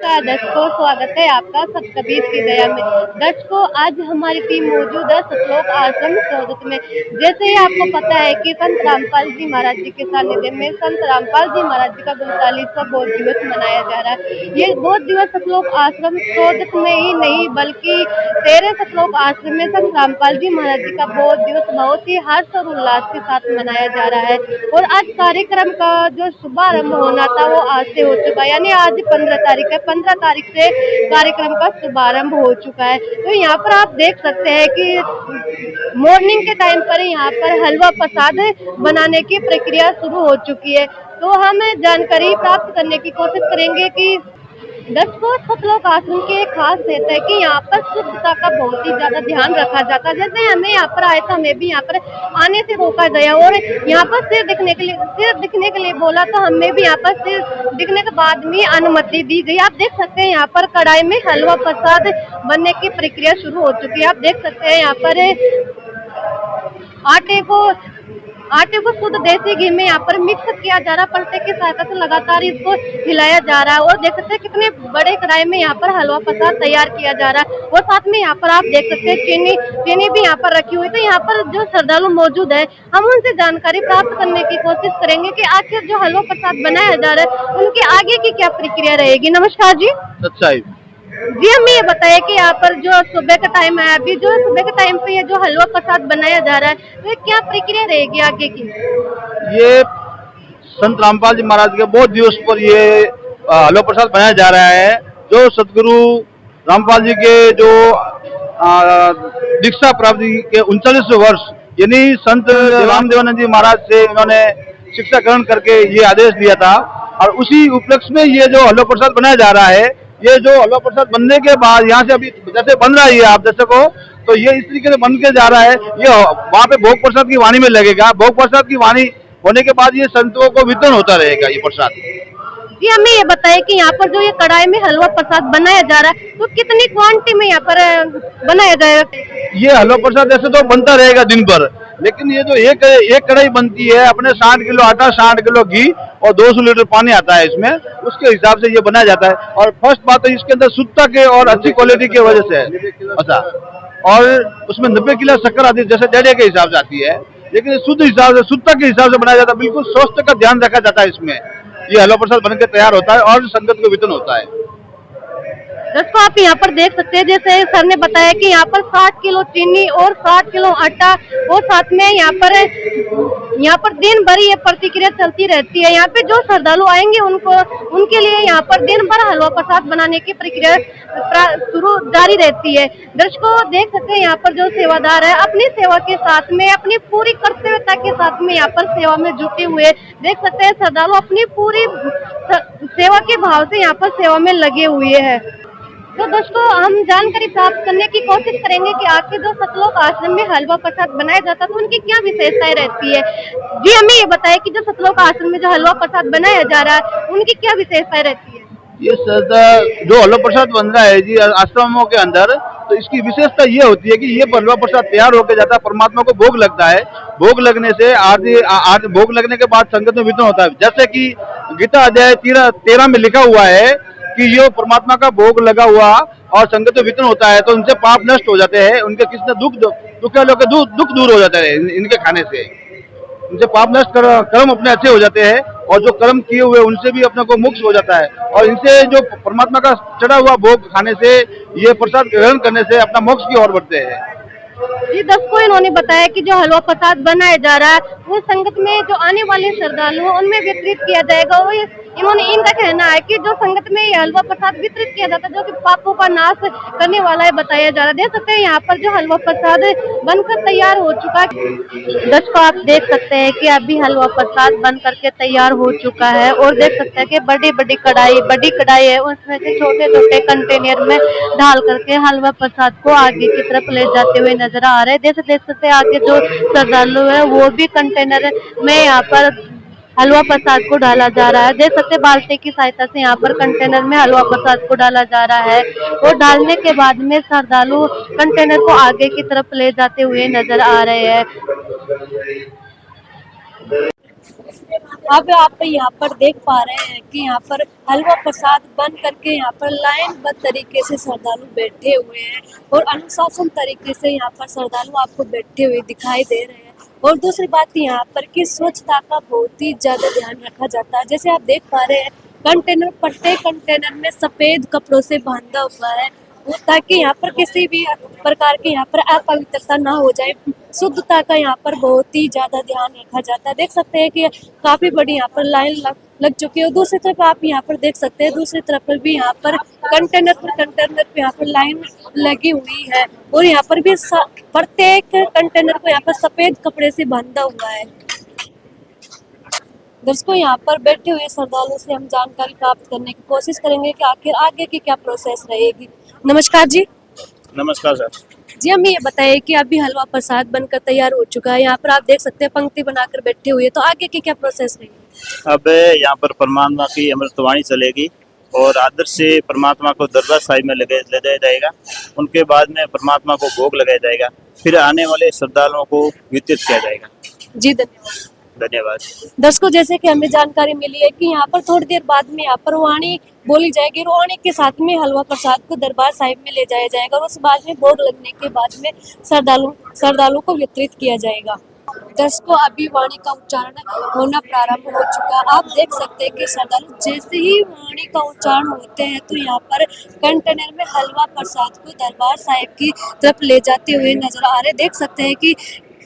दर्शकों, स्वागत है आपका सतकबीर की दया में। दर्शकों, आज हमारी टीम मौजूद है सतलोक आश्रम सोदत में। जैसे ही आपको पता है कि संत रामपाल जी महाराज जी के सानिध्य में संत रामपाल जी महाराज जी का 45वां बोध दिवस मनाया जा रहा है। ये बोध दिवस सतलोक आश्रम सोदत में ही नहीं बल्कि 13 सतलोक आश्रम में संत रामपाल जी महाराज जी का बोध दिवस बहुत ही हर्ष और उल्लास के साथ मनाया जा रहा है। और आज कार्यक्रम का जो शुभारंभ होना था वो आज से हो चुका है, यानी आज 15 तारीख है। 15 तारीख से कार्यक्रम का शुभारंभ हो चुका है। तो यहाँ पर आप देख सकते हैं कि मॉर्निंग के टाइम पर यहाँ पर हलवा प्रसाद बनाने की प्रक्रिया शुरू हो चुकी है। तो हम जानकारी प्राप्त करने की कोशिश करेंगे कि दर्शकों, सतलोक आश्रम की एक खास बात है कि यहाँ पर शुद्धता का बहुत ही ज्यादा ध्यान रखा जाता है। जैसे हमें यहाँ पर आए तो हमें भी यहाँ पर आने से रोका गया और यहाँ पर सिर दिखने के लिए बोला तो हमें भी यहाँ पर सिर दिखने के बाद में अनुमति दी गई। आप देख सकते हैं यहाँ पर कढ़ाई में हलवा प्रसाद बनने की प्रक्रिया शुरू हो चुकी है। आप देख सकते हैं यहाँ पर आटे को शुद्ध देसी घी में यहाँ पर मिक्स किया जा रहा है। पलटे की सहायता से लगातार इसको हिलाया जा रहा है और देख सकते हैं कितने बड़े कढ़ाई में यहाँ पर हलवा प्रसाद तैयार किया जा रहा है। और साथ में यहाँ पर आप देख सकते हैं चीनी भी यहाँ पर रखी हुई। तो यहाँ पर जो श्रद्धालु मौजूद है हम उनसे जानकारी प्राप्त करने की कोशिश करेंगे कि आखिर जो हलवा प्रसाद बनाया जा रहा है उनकी आगे की क्या प्रक्रिया रहेगी। नमस्कार जी। जी, हमें ये बताइए कि यहाँ पर जो सुबह का टाइम है, अभी जो सुबह के टाइम पे ये जो हलवा प्रसाद बनाया जा रहा है तो क्या प्रक्रिया रहेगी आगे की। ये संत रामपाल जी महाराज के बहुत दिवस पर ये हलवा प्रसाद बनाया जा रहा है। जो सतगुरु रामपाल जी के जो दीक्षा प्राप्ति के 39वें वर्ष यानी संत रामदेवानंद जी महाराज से इन्होंने शिक्षा ग्रहण करके ये आदेश दिया था और उसी उपलक्ष्य में ये जो हलवा प्रसाद बनाया जा रहा है। ये जो हलवा प्रसाद बनने के बाद यहाँ से अभी जैसे बन रहा है आप दर्शकों, तो ये इस तरीके से बन के जा रहा है। ये वहाँ पे भोग प्रसाद की वाणी में लगेगा। भोग प्रसाद की वाणी होने के बाद ये संतों को वितरण होता रहेगा ये प्रसाद। जी, हमें ये बताइए कि यहाँ पर जो ये कढ़ाई में हलवा प्रसाद बनाया जा रहा है तो कितनी क्वांटिटी में यहाँ पर बनाया जाएगा। ये हलवा प्रसाद ऐसे तो बनता रहेगा दिन भर, लेकिन ये जो एक कढ़ाई बनती है अपने 60 किलो आटा 60 किलो घी और 200 लीटर पानी आता है इसमें, उसके हिसाब से ये बनाया जाता है। और फर्स्ट बात तो इसके अंदर शुद्धता के और अच्छी क्वालिटी की वजह से है अच्छा। और उसमें 90 किलो शक्कर आती है जैसे डेढ़े के हिसाब से आती है, लेकिन शुद्ध हिसाब से शुद्धता के हिसाब से बनाया जाता है। बिल्कुल स्वास्थ्य का ध्यान रखा जाता है इसमें। ये हलवा प्रसाद बनकर तैयार होता है और संगत को वितरण होता है। दोस्तों, आप यहाँ पर देख सकते हैं जैसे सर ने बताया कि यहाँ पर 60 किलो चीनी और 60 किलो आटा और साथ में यहाँ पर दिन भर ये प्रतिक्रिया चलती रहती है। यहाँ पे जो श्रद्धालु आएंगे उनके लिए यहाँ पर दिन भर हलवा प्रसाद बनाने की प्रक्रिया शुरू जारी रहती है। दर्शकों, देख सकते हैं यहाँ पर जो सेवादार है अपनी सेवा के साथ में अपनी पूरी कर्तव्यता के साथ में यहाँ पर सेवा में जुटे हुए देख सकते हैं। श्रद्धालु अपनी पूरी सेवा के भाव से यहाँ पर सेवा में लगे हुए हैं। तो दोस्तों, हम जानकारी प्राप्त करने की कोशिश करेंगे कि आखिर जो सतलोक आश्रम में हलवा प्रसाद बनाया जाता है तो उनकी क्या विशेषताएं रहती है। जी, हमें ये बताइए कि जो सतलोक आश्रम में जो हलवा प्रसाद बनाया जा रहा है उनकी क्या विशेषताएं रहती है। ये जो हलवा प्रसाद बन रहा है जी आश्रमों के अंदर, तो इसकी विशेषता ये होती है कि ये हलवा प्रसाद तैयार होकर जाता है, परमात्मा को भोग लगता है। भोग लगने से आदि भोग लगने के बाद संगत में वितरण होता है। जैसे कि गीता अध्याय 13 में लिखा हुआ है कि ये परमात्मा का भोग लगा हुआ और संगत में वितरण होता है तो उनसे पाप नष्ट हो जाते हैं। उनके किसने दुख दूर हो जाते हैं इनके खाने से। उनसे पाप नष्ट कर्म अपने अच्छे हो जाते हैं और जो कर्म किए हुए उनसे भी अपने को मोक्ष हो जाता है। और इनसे जो परमात्मा का चढ़ा हुआ भोग खाने से ये प्रसाद ग्रहण करने से अपना मोक्ष की ओर बढ़ते हैं। जी, दोस्तों, इन्होंने बताया कि जो हलवा प्रसाद बनाया जा रहा है वो संगत में जो आने वाले श्रद्धालु हैं उनमें वितरित किया जाएगा। और इनका कहना है कि जो संगत में ये हलवा प्रसाद वितरित किया जाता है जो कि पापों का नाश करने वाला है बताया जा रहा है। देख सकते हैं यहाँ पर जो हलवा प्रसाद बनकर तैयार हो चुका है। दोस्तों, आप देख सकते हैं कि अभी हलवा प्रसाद बन करके तैयार हो चुका है और देख सकते हैं कि बड़ी कढ़ाई है उसमें से छोटे छोटे कंटेनर में डाल करके हलवा प्रसाद को आगे की तरफ ले जाते हुए नजर आ रहे हैं। देख सकते हैं आगे जो श्रद्धालु है वो भी कंटेनर में यहाँ पर हलवा प्रसाद को डाला जा रहा है। देख सकते हैं बाल्टी की सहायता से यहाँ पर कंटेनर में हलवा प्रसाद को डाला जा रहा है और डालने के बाद में श्रद्धालु कंटेनर को आगे की तरफ ले जाते हुए नजर आ रहे हैं। अब आप यहाँ पर देख पा रहे हैं कि यहाँ पर हलवा प्रसाद बन करके यहाँ पर लाइनबद्ध तरीके से श्रद्धालु बैठे हुए हैं और अनुशासन तरीके से यहाँ पर श्रद्धालु आपको बैठे हुए दिखाई दे रहे हैं। और दूसरी बात यहाँ पर कि स्वच्छता का बहुत ही ज्यादा ध्यान रखा जाता है। जैसे आप देख पा रहे हैं कंटेनर, प्रत्येक कंटेनर में सफेद कपड़ों से बांधा हुआ है वो, ताकि यहाँ पर किसी भी प्रकार की यहाँ पर अपवित्रता ना हो जाए। शुद्धता का यहाँ पर बहुत ही ज्यादा ध्यान रखा जाता है। देख सकते हैं कि काफी बड़ी यहाँ पर लाइन लग चुकी है। दूसरी तरफ आप यहाँ पर देख सकते हैं, दूसरी तरफ भी यहाँ पर कंटेनर पे यहाँ पर लाइन लगी हुई है और यहाँ पर भी प्रत्येक कंटेनर को यहाँ पर सफेद कपड़े से बांधा हुआ है। दर्शकों, यहाँ पर बैठे हुए श्रद्धालु से हम जानकारी प्राप्त करने की कोशिश करेंगे कि आखिर आगे की क्या प्रोसेस रहेगी। नमस्कार जी। नमस्कार सर। जी, हमें ये बताइए कि अभी हलवा प्रसाद बनकर तैयार हो चुका है, यहाँ पर आप देख सकते हैं पंक्ति बनाकर बैठे हुए, तो आगे की क्या प्रोसेस रहेगी? अब यहाँ पर परमात्मा की अमृतवाणी चलेगी और आदर से परमात्मा को दरबार साहिब में ले जाया जाएगा। उनके बाद में परमात्मा को भोग लगाया जाएगा, फिर आने वाले श्रद्धालुओं को वितरित किया जाएगा। जी धन्यवाद। धन्यवाद। दर्शकों, जैसे कि हमें जानकारी मिली है कि यहाँ पर थोड़ी देर बाद में यहाँ पर वाणी बोली जाएगी और वाणी के साथ में हलवा प्रसाद को दरबार साहिब में ले जाया जाएगा और उस बाद में भोग लगने के बाद में श्रद्धालु को वितरित किया जाएगा। दर्शकों, अभी वाणी का उच्चारण होना प्रारंभ हो चुका। आप देख सकते हैं कि श्रद्धालु जैसे ही वाणी का उच्चारण होते हैं तो यहाँ पर कंटेनर में हलवा प्रसाद को दरबार साहिब की तरफ ले जाते हुए नजर आ रहे। देख सकते हैं कि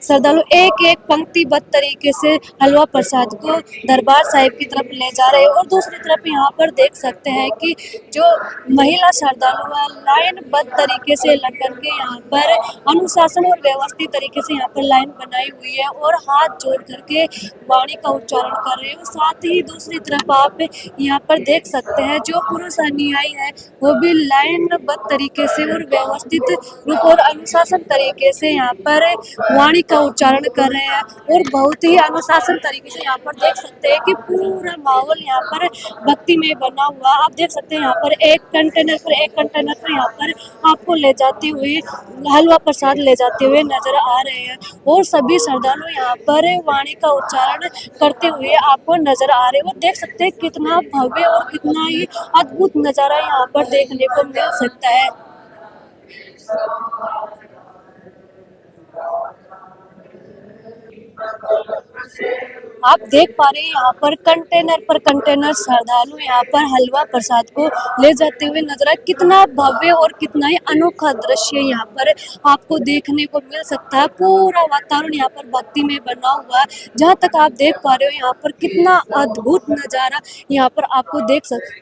श्रद्धालु एक एक पंक्तिबद्ध तरीके से हलवा प्रसाद को दरबार साहिब की तरफ ले जा रहे हैं और दूसरी तरफ यहाँ पर देख सकते हैं कि जो महिला श्रद्धालु है लाइनबद्ध तरीके से लग करके यहाँ पर अनुशासन और व्यवस्थित तरीके से यहाँ पर लाइन बनाई हुई है और हाथ जोड़ करके वाणी का उच्चारण कर रहे हैं। साथ ही दूसरी तरफ आप यहाँ पर देख सकते हैं जो पुरुष अनुयायी है वो भी लाइनबद्ध तरीके से और व्यवस्थित रूप और अनुशासन तरीके से यहाँ पर वाणी का उच्चारण कर रहे हैं और बहुत ही अनुशासन तरीके से यहाँ पर देख सकते हैं कि पूरा माहौल यहाँ पर भक्ति में बना हुआ। आप देख सकते हैं यहाँ पर एक कंटेनर पर यहाँ पर आपको ले जाते हुए हलवा प्रसाद ले जाते हुए नजर आ रहे हैं और सभी श्रद्धालु यहाँ पर वाणी का उच्चारण करते हुए आपको नजर आ रहे हैं और देख सकते हैं कितना भव्य और कितना ही अद्भुत नजारा यहाँ पर देखने को मिल सकता है। आप देख पा रहे हैं यहाँ पर कंटेनर श्रद्धालु यहाँ पर हलवा प्रसाद को ले जाते हुए नजर आए। कितना भव्य और कितना ही अनोखा दृश्य यहाँ पर आपको देखने को मिल सकता है। पूरा वातावरण यहाँ पर भक्ति में बना हुआ है। जहाँ तक आप देख पा रहे हो यहाँ पर कितना अद्भुत नजारा यहाँ पर आपको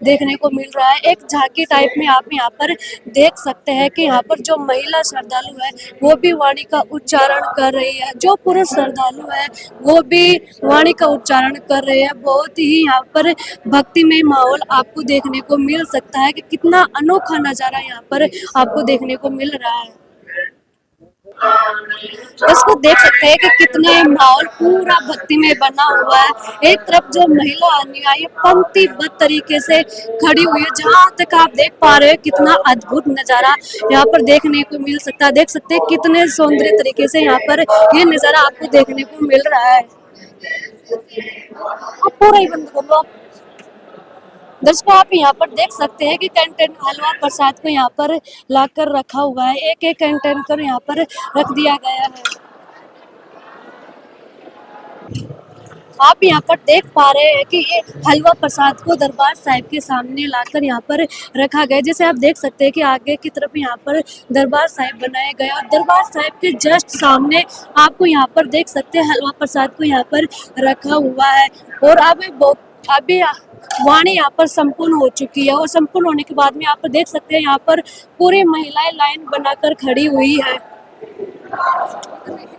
देखने को मिल रहा है। एक झांकी टाइप में आप यहाँ पर देख सकते हैं कि यहाँ पर जो महिला श्रद्धालु है वो भी वाणी का उच्चारण कर रही है, जो पुरुष श्रद्धालु है वो भी वाणी का उच्चारण कर रहे हैं। बहुत ही यहाँ पर भक्तिमय माहौल आपको देखने को मिल सकता है कि कितना अनोखा नजारा यहाँ पर आपको देखने को मिल रहा है। इसको देख सकते हैं कि कितना माहौल पूरा भक्ति में बना हुआ है। एक तरफ जो महिला अनुयायी पंक्तिबद्ध तरीके से खड़ी हुई है, जहाँ तक आप देख पा रहे हैं कितना अद्भुत नजारा यहाँ पर देखने को मिल सकता है। देख सकते हैं कितने सौंदर्य तरीके से यहाँ पर ये नजारा आपको देखने को मिल रहा है। आप पूरा ही बंद कर लो। दर्शकों, आप यहाँ पर देख सकते हैं कि कंटेनर हलवा प्रसाद को यहाँ पर लाकर रखा हुआ है। एक एक कंटेनर यहाँ पर रख दिया गया है। आप यहाँ पर देख पा रहे हैं कि ये हलवा प्रसाद को दरबार साहिब के सामने लाकर यहाँ पर रखा गया। जैसे आप देख सकते हैं कि आगे की तरफ यहाँ पर दरबार साहिब बनाया गया और दरबार साहिब के जस्ट सामने आपको यहाँ पर देख सकते हैं हलवा प्रसाद को यहाँ पर रखा हुआ है। और अभी वाणी यहाँ पर संपूर्ण हो चुकी है और संपूर्ण होने के बाद में आप देख सकते हैं यहाँ पर पूरी महिलाएं लाइन बनाकर खड़ी हुई है।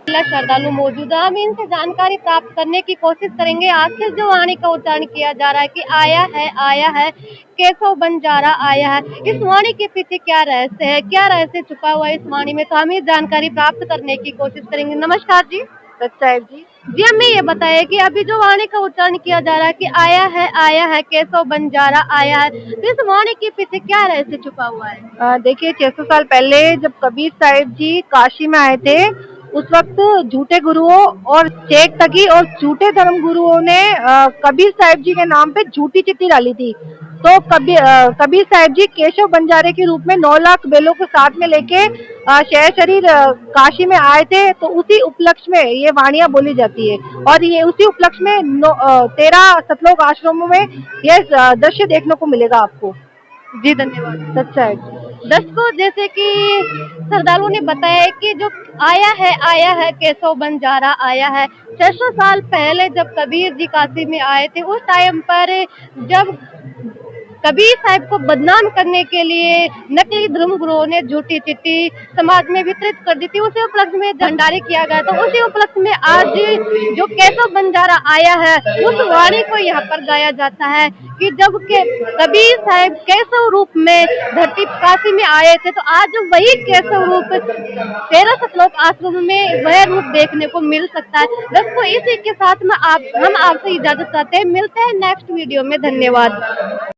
श्रद्धालु मौजूद है, हम इनसे जानकारी प्राप्त करने की कोशिश करेंगे। आखिर जो वाणी का उच्चारण किया जा रहा है कि आया है केशव बंजारा आया है, इस वाणी के पीछे क्या रहस्य है, क्या रहस्य छुपा हुआ है इस वाणी में, तो हम ये जानकारी प्राप्त करने की कोशिश करेंगे। नमस्कार जी। साहिब जी, हमें ये बताइए कि अभी जो वाणी का उच्चारण किया जा रहा है कि आया है केशव बंजारा आया है, तो इस वाणी के पीछे क्या रहस्य छुपा हुआ है? देखिए 600 साल पहले जब कबीर साहिब जी काशी में आए थे उस वक्त झूठे गुरुओं और चेक तकी और झूठे धर्म गुरुओं ने कबीर साहिब जी के नाम पे झूठी चिट्ठी डाली थी। तो कबीर साहिब जी केशव बंजारे के रूप में 9 लाख बैलों को साथ में लेके शहर शरीर काशी में आए थे। तो उसी उपलक्ष्य में ये वाणियां बोली जाती है और ये उसी उपलक्ष्य में 13 सतलोक आश्रमों में ये दृश्य देखने को मिलेगा आपको। जी धन्यवाद। सच्चा है दर्शकों, जैसे कि श्रद्धालुओं ने बताया कि जो आया है केशव बंजारा आया है। 600 साल पहले जब कबीर जी काशी में आए थे, उस टाइम पर जब कबीर साहिब को बदनाम करने के लिए नकली धर्म गुरुओं ने झूठी चिट्ठी समाज में वितरित कर दी थी। उसी उपलक्ष्य में भंडारे किया गया। तो उसी उपलक्ष्य में आज जो केशव बंजारा आया है, उस वाणी को यहाँ पर गाया जाता है कि जब के कबीर साहिब केशव रूप में धरती काशी में आए थे, तो आज वही केशव रूप 13 सतलोक आश्रम में वह रूप देखने को मिल सकता है। दोस्तों, इसी के साथ में हम आपसे इजाजत चाहते हैं। मिलते हैं नेक्स्ट वीडियो में। धन्यवाद।